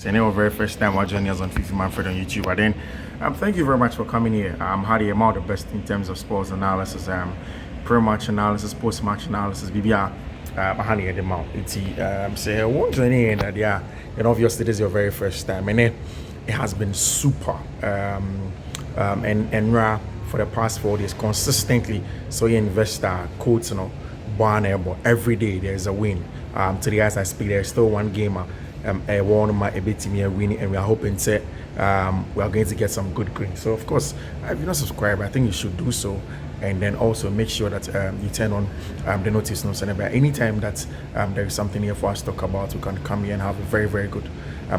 So, anyway, very first time watching us on Fiifi-Manfred on YouTube. But then, thank you very much for coming here. How do you amount the best in terms of sports analysis, pre-match analysis, post-match analysis, BBR. Honey at the mount. It's say one journey and yeah, and obviously this is your very first time, and it has been super. And for the past 4 days consistently. So you investor quotes, but every day there's a win. Today as I speak, there's still one game. One of my a winning, and we are hoping to we are going to get some good green. So of course, if you're not subscribed, I think you should do so. And then also make sure that you turn on the notice notification bell. Anytime that there is something here for us to talk about, we can come here and have a very, very good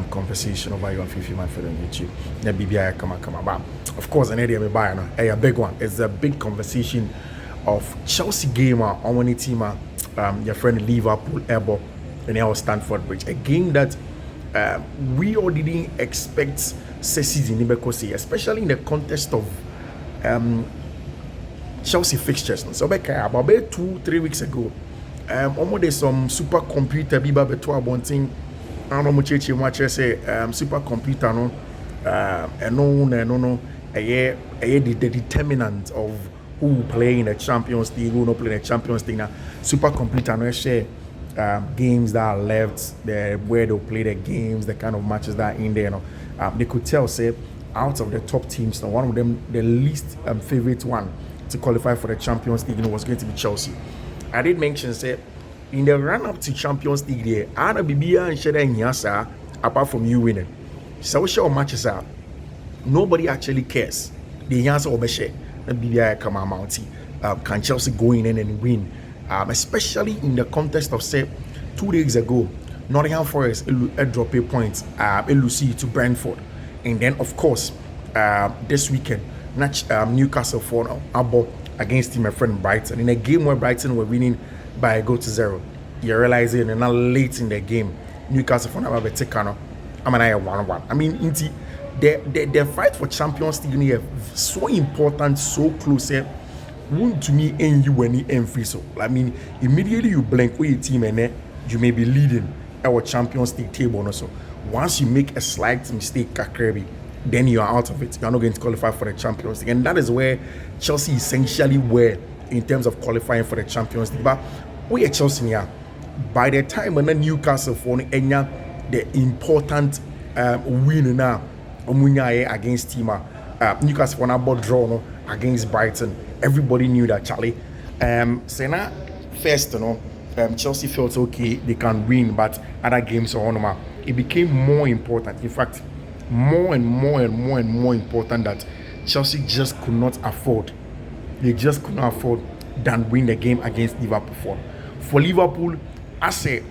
conversation over here on Fiifi-Manfred on YouTube. Then BBI come on. Of course, an idea buy a big one. It's a big conversation of Chelsea gamer on one team, your friend Liverpool Ebo and our Stamford Bridge. A game that we all didn't expect season because especially in the context of Chelsea fixtures. So about 2-3 weeks ago, almost some supercomputer biba beto abonting. I don't know much say supercomputer no the determinant of who will play in the Champions League, who will not play in the Champions League. Now supercomputer no share games that are left, where they'll play the games, the kind of matches that are in there. They could tell say out of the top teams, now one of them the least favorite one to qualify for the Champions League was going to be Chelsea. I did mention say in the run-up to Champions League there, Anna Bibia and Sheda Nyasa, apart from you winning. So show matches are nobody actually cares. The answer will be share. Bibia come out. Can Chelsea go in and win? Especially in the context of say 2 days ago, Nottingham Forest drop a point, LUC to Brentford, and then of course this weekend. Newcastle for Abo against my friend Brighton in a game where Brighton were winning by a goal to 0. You realize it, and now late in the game, Newcastle for Abo Betekano, I'm an 1-1. I mean, the fight for Champions League is so important, so close. Won't to me and you when you free. So I mean, immediately you blink with your team and you may be leading our Champions League table also. Once you make a slight mistake, Kakrebi, then you are out of it. You're not going to qualify for the Champions League. And that is where Chelsea essentially were in terms of qualifying for the Champions League. But we are Chelsea here. By the time when the Newcastle for the important win now against Tima, Newcastle for about draw against Brighton. Everybody knew that Charlie. Sena first, Chelsea felt okay, they can win, but other games are on. It became more important. In fact, more and more important that Chelsea just could not afford. They just could not afford than win the game against Liverpool. For Liverpool, I say,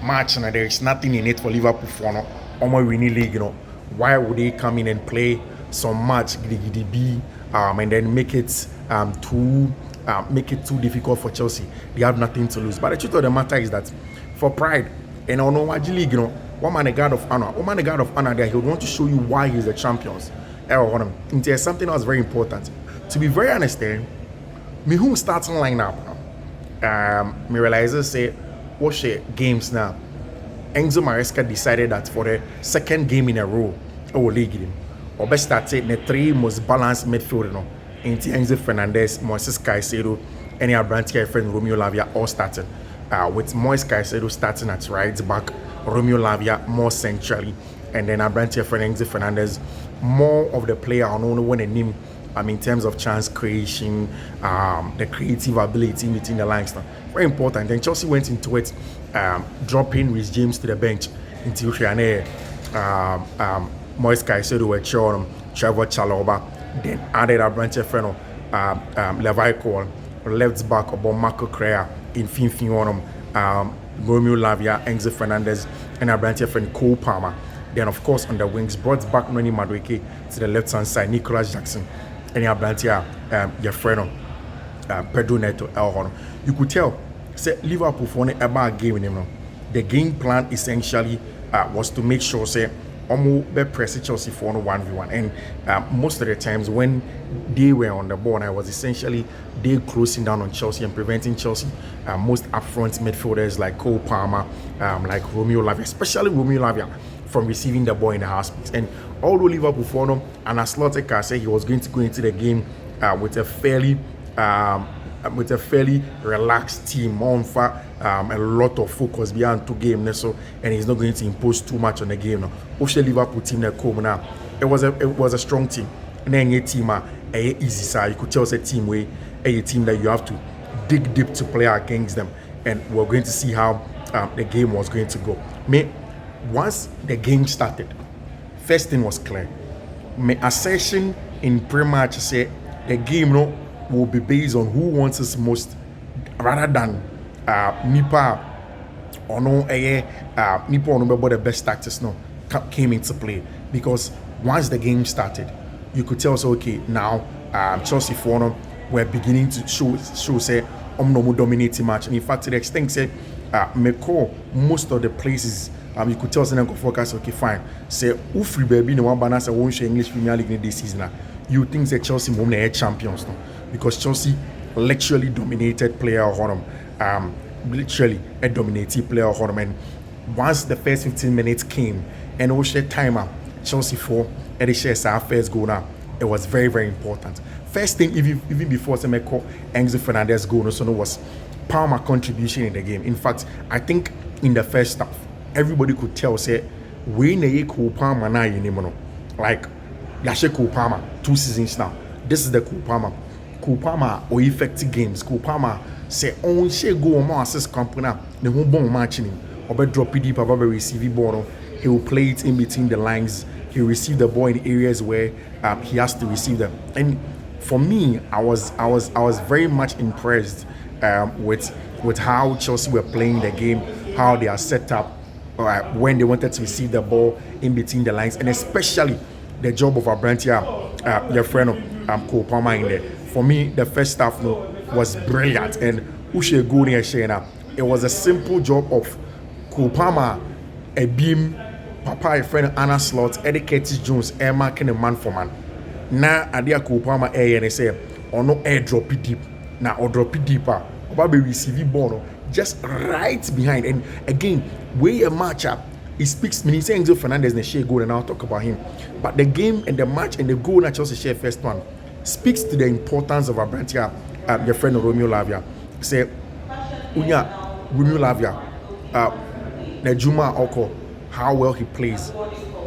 match and there is nothing in it for Liverpool for no winning league. Why would they come in and play some match and then make it too difficult for Chelsea? They have nothing to lose. But the truth of the matter is that for pride and on league, one man a guard of honor. One man a guard of honor there, he would want to show you why he's the champions. There's something that was very important. To be very honest, me who starting lineup. Me realize say watch games now. Enzo Maresca decided that for the second game in a row, league him. Or best started the 3 most balanced midfield, Enzo Fernandez, Moises Caicedo, and our brand friend Romeo Lavia all started. With Moises Caicedo starting at right back, Romeo Lavia more centrally, and then our brand friend Enzo Fernandez more of the player I don't know when name. In terms of chance creation, the creative ability in between the lines, very important. Then Chelsea went into it, dropping Reece James to the bench until Moises Caicedo were Trevor Chalobah, then added a branch of friend Lavia left back about Marco Correa in Fiifi-Manfred, Romeo Lavia, Enzo Fernandez, and a branch of friend Cole Palmer. Then of course on the wings brought back Noni Madueke to the left hand side, Nicolas Jackson, and your branch your friend Pedro Neto El. You could tell say Liverpool for a bad game in him. The game plan essentially was to make sure say almost be press Chelsea for 1v1, and most of the times when they were on the ball, and I was essentially they closing down on Chelsea and preventing Chelsea most upfront midfielders like Cole Palmer, like Romeo Lavia, especially Romeo Lavia, from receiving the ball in the half space. And although Liverpool for them, and as Sloteka said he was going to go into the game with a fairly relaxed team, on for a lot of focus behind two games, so and he's not going to impose too much on the game. Now, Oshe Liverpool team that come now, it was a strong team, and then a team easy side. You could tell it's a team where a team that you have to dig deep to play against them, and we're going to see how the game was going to go. Once the game started, first thing was clear. My assertion in pre-match said the game will be based on who wants us most, rather than Nipa or no Nipa or no, but the best tactics came into play, because once the game started, you could tell us, okay, now Chelsea for them were beginning to show say no dominating match, and in fact to the extent say most of the places you could tell us go focus, okay, fine, say free baby no one banner say won't share English Premier League this season. You think that Chelsea will be champions now, because Chelsea literally dominated player on them, literally a dominating player on them. And once the first 15 minutes came and we share timer, Chelsea 4 and they share our first goal now, it was very, very important. First thing, even before Enzo Fernandez goal, so was Palmer contribution in the game. In fact, I think in the first half, everybody could tell say we need Cole Palmer now anymore. Like Yashe Cole Palmer 2 seasons now. This is the Cole Palmer. Cole Palmer or effective games. Cole Palmer say on she go on more assist company. The whole ball matching him. Or be drop it deep above a receiving ball. He will play it in between the lines. He will receive the ball in areas where he has to receive them. And for me, I was very much impressed with how Chelsea were playing the game, how they are set up when they wanted to receive the ball in between the lines, and especially the job of Abrantia, your friend Cole Palmer in there. For me, the first half was brilliant, and Ushe Guni Shena. It was a simple job of Cole Palmer, a beam, Papa, a friend Anna Slot, Eddie Curtis Jones, air marking a man for man. Now, Adia Cole Palmer air and they say, or no air drop it deep, now or drop it deeper, or be receiving ball just right behind. And again, where a matchup. It speaks me. He says Enzo Fernandez and share goal, and I'll talk about him. But the game and the match and the goal that Chelsea share first one speaks to the importance of Abrantia, your friend Romeo Lavia. Say, Unya Romeo Lavia, Najuma Oko, how well he plays,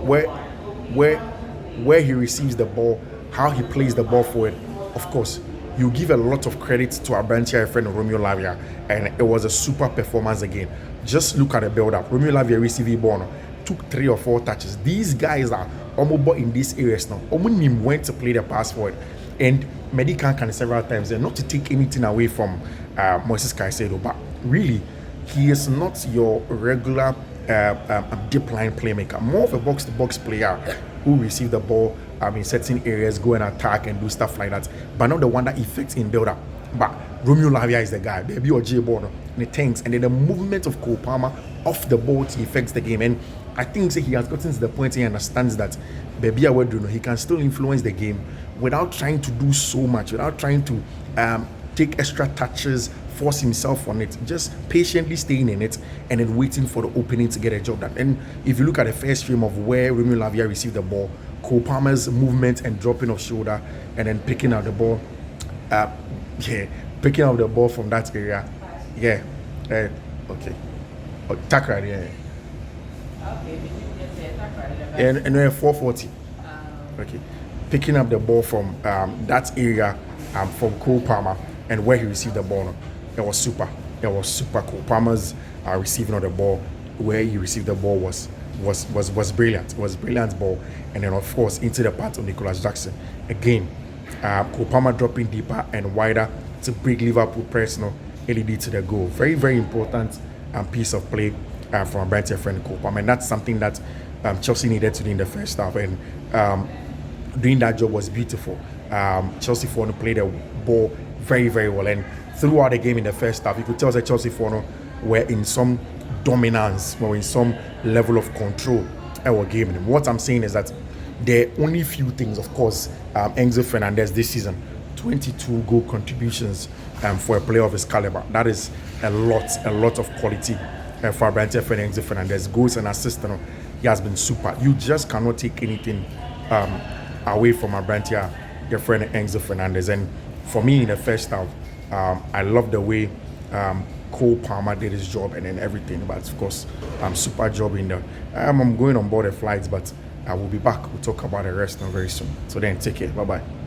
where he receives the ball, how he plays the ball forward. Of course, you give a lot of credit to Abrantia, your friend Romeo Lavia, and it was a super performance again. Just look at the build-up. Romeo Lavia receiving ball, took 3 or 4 touches. These guys are almost in these areas now. Omunim went to play the pass forward, and Medican can several times. And not to take anything away from Moises Caicedo, but really, he is not your regular deep line playmaker. More of a box-to-box player who receive the ball in certain areas, go and attack and do stuff like that, but not the one that affects in build-up. But Romeo Lavia is the guy, baby or J ball, and the tanks, and then the movement of Cole Palmer off the ball affects the game. And I think he has gotten to the point he understands that baby he can still influence the game without trying to do so much, without trying to take extra touches, force himself on it, just patiently staying in it and then waiting for the opening to get a job done. And if you look at the first frame of where Romeo Lavia received the ball, Cole Palmer's movement and dropping of shoulder and then picking out the ball, picking up the ball from that area, okay, tackle, and 440, okay, picking up the ball from that area from Cole Palmer and where he received the ball, it was super. Cole Palmer's receiving of the ball, where he received the ball was brilliant. It was brilliant ball, and then of course into the path of Nicholas Jackson again. Cole Palmer dropping deeper and wider to break Liverpool press, LED to the goal. Very, very important piece of play from Abrantia friend Cole Palmer, and that's something that Chelsea needed to do in the first half, and doing that job was beautiful. Chelsea for played the ball very, very well, and throughout the game in the first half, you could tell that Chelsea for were in some dominance, were in some level of control our game. And what I'm saying is that there are only few things, of course, Enzo Fernandez this season, 22 goal contributions for a player of his caliber. That is a lot of quality for Enzo Fernandez. Goals and assists, he has been super. You just cannot take anything away from your friend Enzo Fernandez. And for me, in the first half, I love the way Cole Palmer did his job and then everything. But of course, super job in there. I'm going on board the flights, but I will be back. We'll talk about the rest very soon. So then, take care. Bye bye.